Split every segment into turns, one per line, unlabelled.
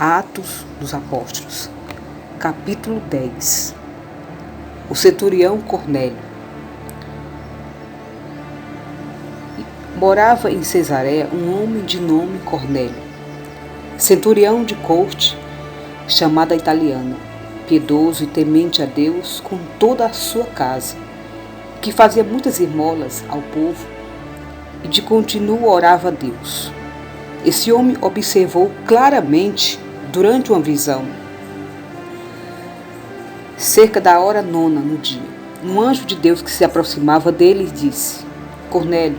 Atos dos Apóstolos, capítulo 10. O centurião Cornélio. Morava em Cesareia um homem de nome Cornélio, centurião de corte, chamada italiana, piedoso e temente a Deus com toda a sua casa, que fazia muitas esmolas ao povo e de contínuo orava a Deus. Esse homem observou claramente, durante uma visão, cerca da hora 9 no dia, um anjo de Deus que se aproximava dele e disse: Cornélio.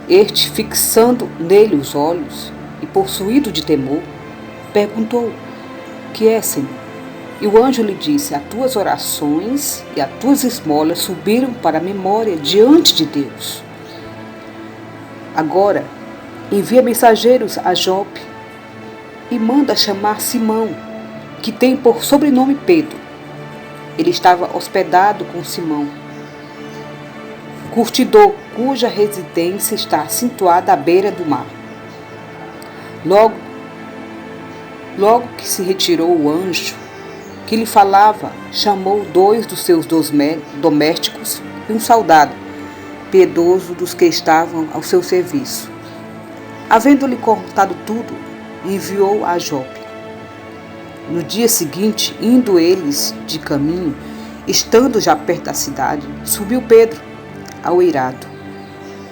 Este, fixando nele os olhos e possuído de temor, perguntou: Que é, Senhor? E o anjo lhe disse: As tuas orações e as tuas esmolas subiram para a memória diante de Deus. Agora, envia mensageiros a Jope e manda chamar Simão, que tem por sobrenome Pedro. Ele estava hospedado com Simão, curtidor, cuja residência está situada à beira do mar. Logo que se retirou o anjo que lhe falava, chamou 2 dos seus domésticos e um soldado, piedoso dos que estavam ao seu serviço. Havendo-lhe contado tudo, enviou a Jope. No dia seguinte, indo eles de caminho, estando já perto da cidade, subiu Pedro ao eirado,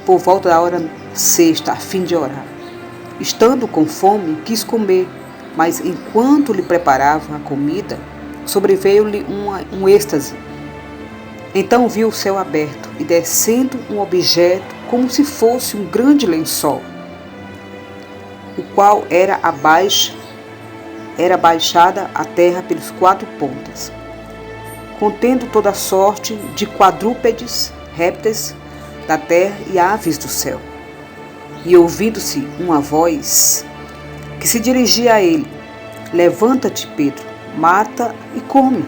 por volta da hora 6, a fim de orar. Estando com fome, quis comer, mas enquanto lhe preparavam a comida, sobreveio-lhe um êxtase. Então viu o céu aberto e descendo um objeto como se fosse um grande lençol, o qual era baixada a terra pelos 4 pontas, contendo toda sorte de quadrúpedes, répteis da terra e aves do céu. E ouvindo-se uma voz que se dirigia a ele: Levanta-te, Pedro, mata e come.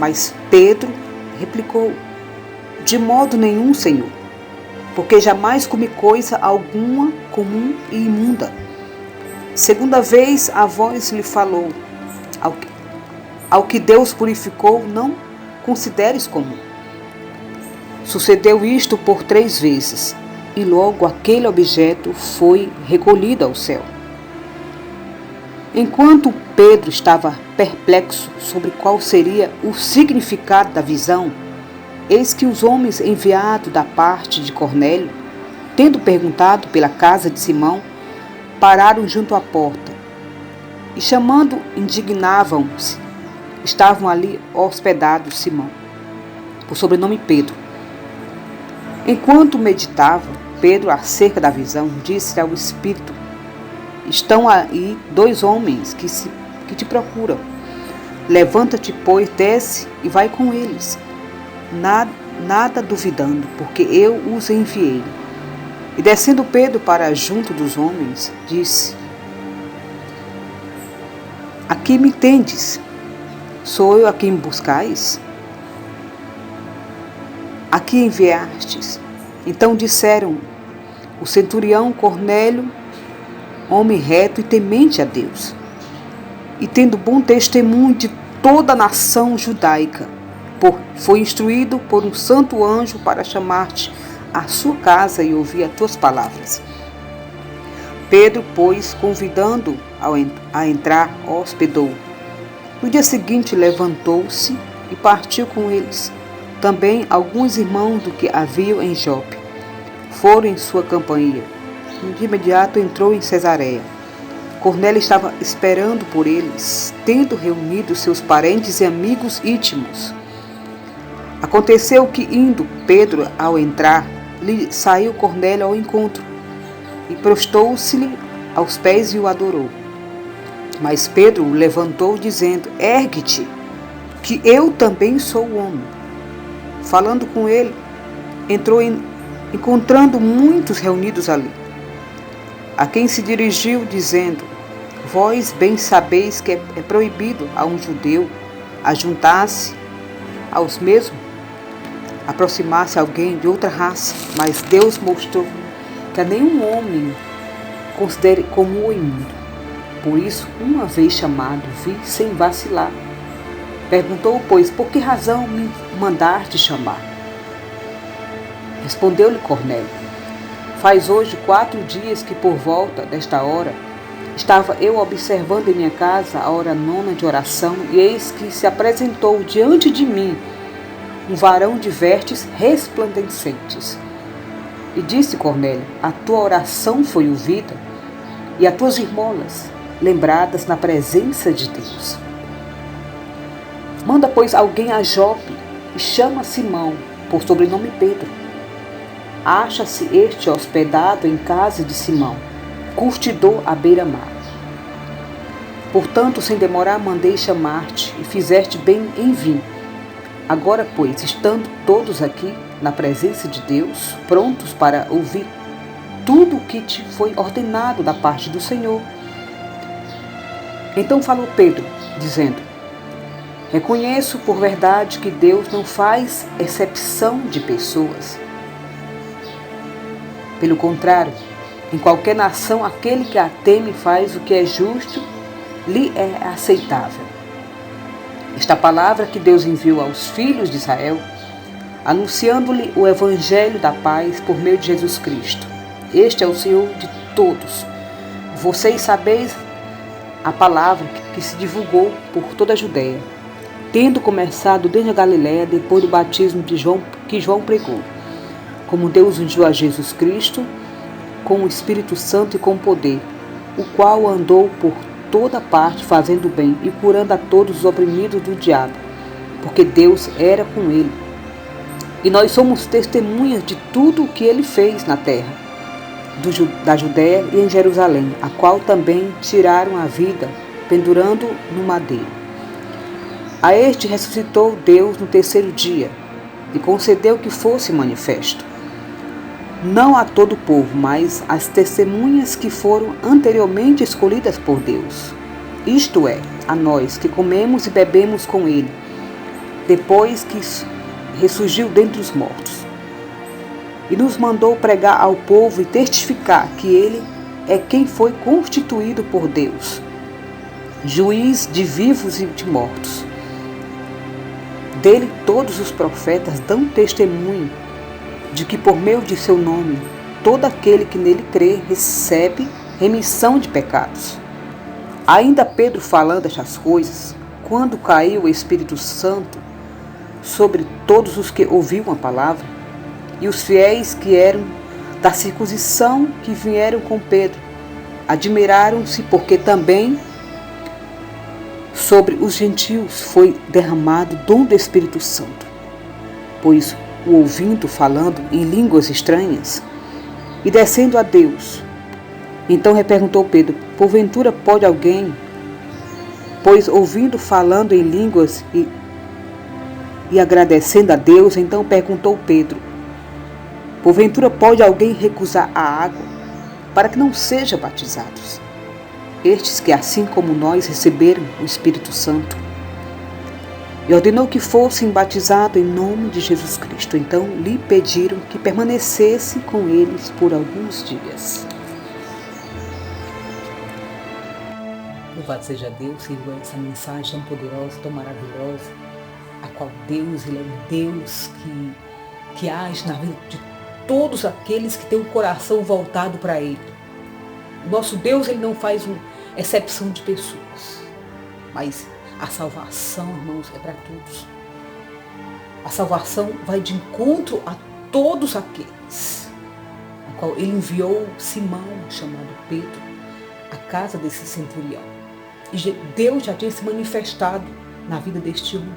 Mas Pedro replicou: De modo nenhum, Senhor, porque jamais comi coisa alguma comum e imunda. Segunda vez a voz lhe falou: Ao que Deus purificou, não consideres comum. Sucedeu isto por 3 vezes, e logo aquele objeto foi recolhido ao céu. Enquanto Pedro estava perplexo sobre qual seria o significado da visão, eis que os homens enviados da parte de Cornélio, tendo perguntado pela casa de Simão, pararam junto à porta e, chamando, indignavam-se. Estavam ali hospedados Simão, por sobrenome Pedro. Enquanto meditava, Pedro, acerca da visão, disse ao Espírito: Estão aí 2 homens que te procuram. Levanta-te, pois, desce e vai com eles, nada duvidando, porque eu os enviei. E descendo Pedro para junto dos homens, disse: Aqui me tendes? Sou eu a quem buscais? Aqui enviastes. Então disseram: O centurião Cornélio, homem reto e temente a Deus, e tendo bom testemunho de toda a nação judaica, foi instruído por um santo anjo para chamar-te à sua casa e ouvir as tuas palavras. Pedro, pois, convidando a entrar, hospedou. No dia seguinte levantou-se e partiu com eles. Também alguns irmãos do que haviam em Jope foram em sua companhia. No dia imediato entrou em Cesareia. Cornélio estava esperando por eles, tendo reunido seus parentes e amigos íntimos. Aconteceu que, indo Pedro ao entrar, lhe saiu Cornélio ao encontro, e prostou-se-lhe aos pés e o adorou. Mas Pedro o levantou, dizendo: Ergue-te, que eu também sou homem. Falando com ele, entrou encontrando muitos reunidos ali, a quem se dirigiu, dizendo: Vós bem sabeis que é proibido a um judeu ajuntar-se aos mesmos, aproximar-se alguém de outra raça, mas Deus mostrou que a nenhum homem considere comum ou imundo. Por isso, uma vez chamado, vi sem vacilar. Perguntou, pois, por que razão me mandaste chamar? Respondeu-lhe Cornélio: faz hoje 4 dias que por volta desta hora estava eu observando em minha casa a hora 9ª de oração, e eis que se apresentou diante de mim um varão de vestes resplandecentes. E disse Cornélio: a tua oração foi ouvida, e as tuas esmolas lembradas na presença de Deus. Manda, pois, alguém a Jope e chama Simão, por sobrenome Pedro. Acha-se este hospedado em casa de Simão, curtidor à beira-mar. Portanto, sem demorar, mandei chamar-te, e fizeste bem em vir. Agora, pois, estando todos aqui na presença de Deus, prontos para ouvir tudo o que te foi ordenado da parte do Senhor. Então falou Pedro, dizendo: reconheço por verdade que Deus não faz exceção de pessoas. Pelo contrário, em qualquer nação, aquele que a teme faz o que é justo, lhe é aceitável. Esta palavra que Deus enviou aos filhos de Israel, anunciando-lhe o evangelho da paz por meio de Jesus Cristo. Este é o Senhor de todos. Vocês sabeis a palavra que se divulgou por toda a Judéia, tendo começado desde a Galiléia, depois do batismo de João, que João pregou, como Deus ungiu a Jesus Cristo com o Espírito Santo e com poder, o qual andou por toda parte fazendo bem e curando a todos os oprimidos do diabo, porque Deus era com ele. E nós somos testemunhas de tudo o que ele fez na terra, da Judéia e em Jerusalém, a qual também tiraram a vida, pendurando no madeiro. A este ressuscitou Deus no 3º dia, e concedeu que fosse manifesto, não a todo o povo, mas às testemunhas que foram anteriormente escolhidas por Deus, isto é, a nós que comemos e bebemos com ele, depois que ressurgiu dentre os mortos. E nos mandou pregar ao povo e testificar que ele é quem foi constituído por Deus, juiz de vivos e de mortos. Dele todos os profetas dão testemunho de que por meio de seu nome todo aquele que nele crê recebe remissão de pecados. Ainda Pedro falando estas coisas, quando caiu o Espírito Santo sobre todos os que ouviam a palavra, e os fiéis que eram da circuncisão que vieram com Pedro admiraram-se, porque também sobre os gentios foi derramado dom do Espírito Santo, pois o ouvindo falando em línguas estranhas e descendo a Deus. Então reperguntou Pedro: porventura pode alguém, pois ouvindo falando em línguas e agradecendo a Deus, então perguntou Pedro: porventura pode alguém recusar a água para que não sejam batizados? Estes que, assim como nós, receberam o Espírito Santo. E ordenou que fossem batizados em nome de Jesus Cristo. Então lhe pediram que permanecesse com eles por alguns dias. Louvado seja Deus, que enviou essa mensagem tão poderosa, tão maravilhosa, a qual Deus, Ele é um Deus que age na vida de todos aqueles que têm o coração voltado para Ele. O nosso Deus, Ele não faz exceção de pessoas, mas a salvação, irmãos, é para todos. A salvação vai de encontro a todos aqueles a qual Ele enviou Simão, chamado Pedro, à casa desse centurião. E Deus já tinha se manifestado na vida deste homem,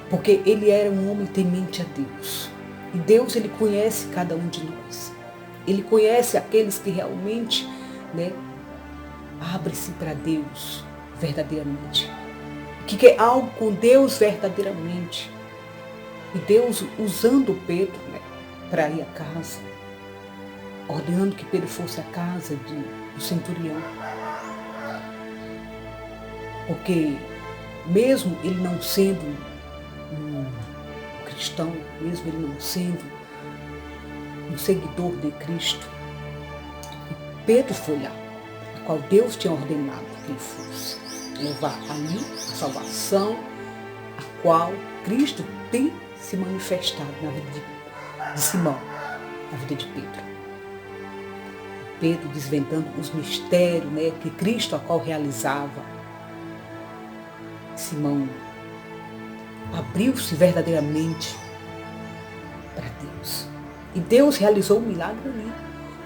porque ele era um homem temente a Deus. E Deus, Ele conhece cada um de nós. Ele conhece aqueles que realmente, abrem-se para Deus verdadeiramente, que quer algo com Deus verdadeiramente. E Deus usando Pedro para ir à casa, ordenando que Pedro fosse à casa do centurião. Porque mesmo ele não sendo um cristão, mesmo ele não sendo um seguidor de Cristo, Pedro foi lá, a qual Deus tinha ordenado que ele fosse. Levar ali a salvação, a qual Cristo tem se manifestado na vida de Simão, na vida de Pedro. Pedro desvendando os mistérios, né, que Cristo a qual realizava. Simão abriu-se verdadeiramente para Deus. E Deus realizou um milagre ali.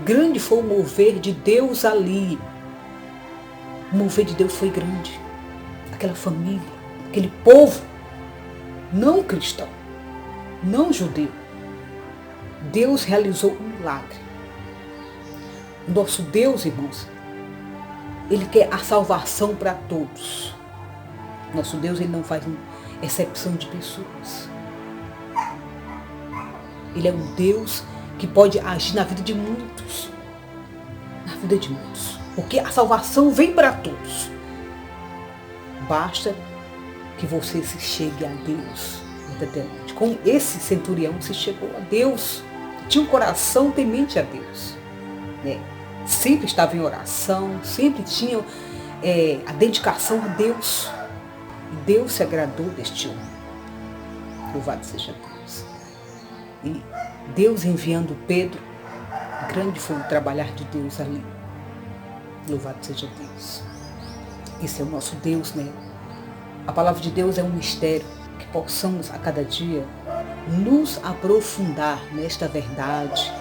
Grande foi o mover de Deus ali. O mover de Deus foi grande. Aquela família, aquele povo, não cristão, não judeu. Deus realizou um milagre. O nosso Deus, irmãos, Ele quer a salvação para todos. Nosso Deus, Ele não faz exceção de pessoas. Ele é um Deus que pode agir na vida de muitos. Na vida de muitos. Porque a salvação vem para todos. Basta que você se chegue a Deus verdadeiramente. Como esse centurião se chegou a Deus. Tinha um coração temente a Deus. Né? Sempre estava em oração, sempre tinha a dedicação a Deus. E Deus se agradou deste homem. Louvado seja Deus. E Deus enviando Pedro, grande foi o trabalhar de Deus ali. Louvado seja Deus. Esse é o nosso Deus, né? A palavra de Deus é um mistério, que possamos a cada dia nos aprofundar nesta verdade,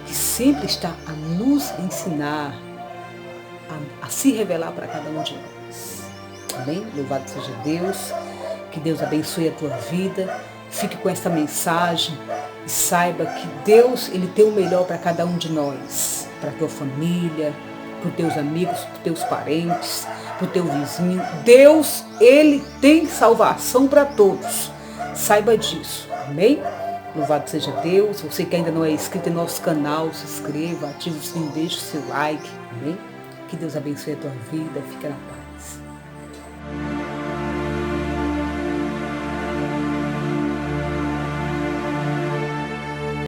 que sempre está a nos ensinar, a se revelar para cada um de nós. Amém? Louvado seja Deus, que Deus abençoe a tua vida, fique com essa mensagem e saiba que Deus, Ele tem o melhor para cada um de nós, para a tua família, para os teus amigos, para os teus parentes, para o teu vizinho. Deus, Ele tem salvação para todos. Saiba disso. Amém? Louvado seja Deus. Você que ainda não é inscrito em nosso canal, se inscreva, ative o sininho, deixe o seu like. Amém? Que Deus abençoe a tua vida. Fica na paz.